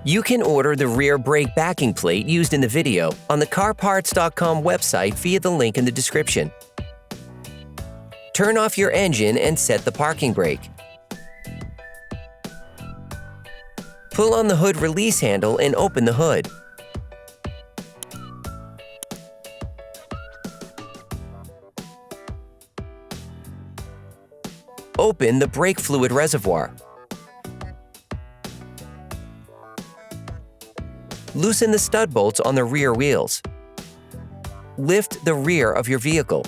You can order the rear brake backing plate used in the video on the CarParts.com website via the link in the description. Turn off your engine and set the parking brake. Pull on the hood release handle and open the hood. Open the brake fluid reservoir. Loosen the stud bolts on the rear wheels. Lift the rear of your vehicle.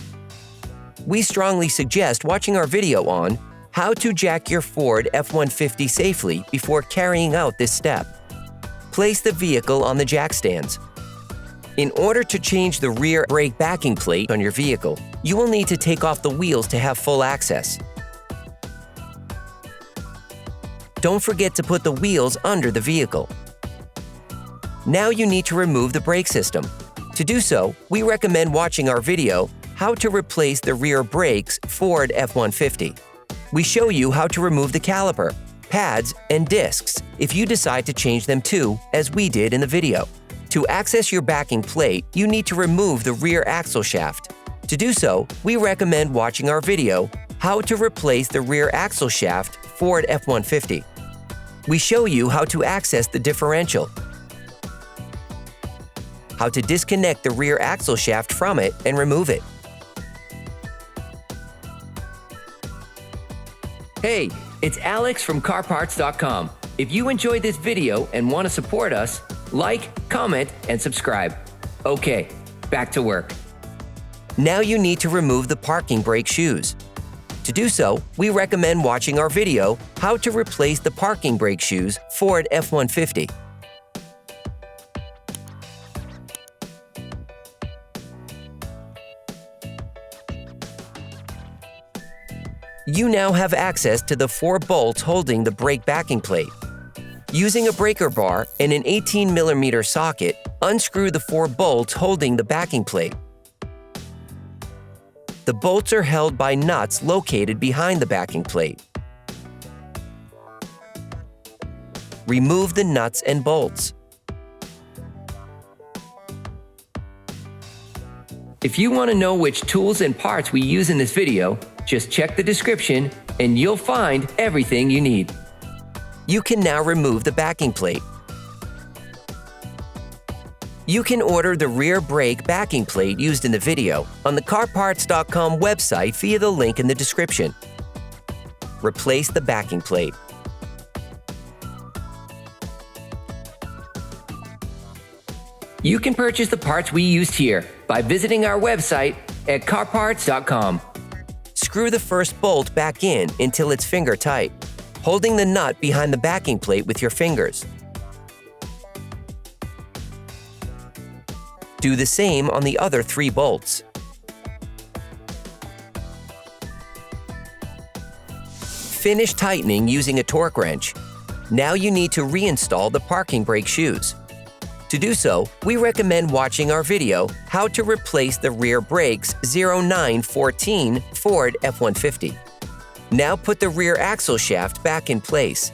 We strongly suggest watching our video on how to jack your Ford F-150 safely before carrying out this step. Place the vehicle on the jack stands. In order to change the rear brake backing plate on your vehicle, you will need to take off the wheels to have full access. Don't forget to put the wheels under the vehicle. Now you need to remove the brake system. To do so, we recommend watching our video, How to Replace the Rear Brakes Ford F-150. We show you how to remove the caliper, pads, and discs if you decide to change them too, as we did in the video. To access your backing plate, you need to remove the rear axle shaft. To do so, we recommend watching our video, How to Replace the Rear Axle Shaft Ford F-150. We show you how to access the differential, how to disconnect the rear axle shaft from it and remove it. Hey, it's Alex from CarParts.com. If you enjoyed this video and want to support us, like, comment, and subscribe. Okay, back to work. Now you need to remove the parking brake shoes. To do so, we recommend watching our video, How to Replace the Parking Brake Shoes Ford F-150. You now have access to the 4 bolts holding the brake backing plate. Using a breaker bar and an 18mm socket, unscrew the 4 bolts holding the backing plate. The bolts are held by nuts located behind the backing plate. Remove the nuts and bolts. If you want to know which tools and parts we use in this video, just check the description and you'll find everything you need. You can now remove the backing plate. You can order the rear brake backing plate used in the video on the CarParts.com website via the link in the description. Replace the backing plate. You can purchase the parts we used here by visiting our website at CarParts.com. Screw the first bolt back in until it's finger tight, holding the nut behind the backing plate with your fingers. Do the same on the other 3 bolts. Finish tightening using a torque wrench. Now you need to reinstall the parking brake shoes. To do so, we recommend watching our video, How to Replace the Rear Brakes 0914 Ford F-150. Now put the rear axle shaft back in place.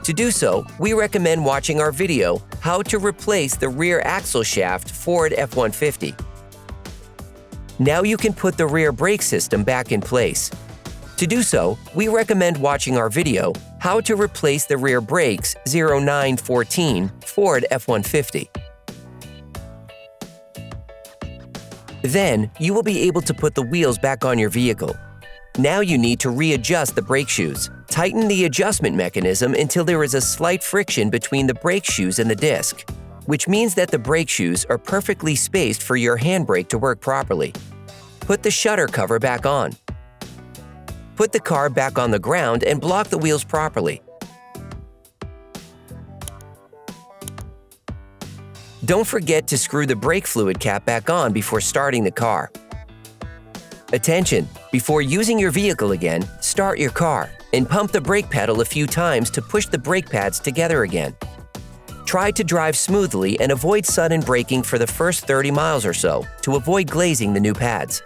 To do so, we recommend watching our video, How to Replace the Rear Axle Shaft Ford F-150. Now you can put the rear brake system back in place. To do so, we recommend watching our video, How to Replace the Rear Brakes 0914 Ford F-150. Then, you will be able to put the wheels back on your vehicle. Now you need to readjust the brake shoes. Tighten the adjustment mechanism until there is a slight friction between the brake shoes and the disc, which means that the brake shoes are perfectly spaced for your handbrake to work properly. Put the shutter cover back on. Put the car back on the ground and block the wheels properly. Don't forget to screw the brake fluid cap back on before starting the car. Attention! Before using your vehicle again, start your car and pump the brake pedal a few times to push the brake pads together again. Try to drive smoothly and avoid sudden braking for the first 30 miles or so to avoid glazing the new pads.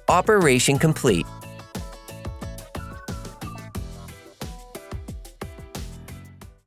Operation complete.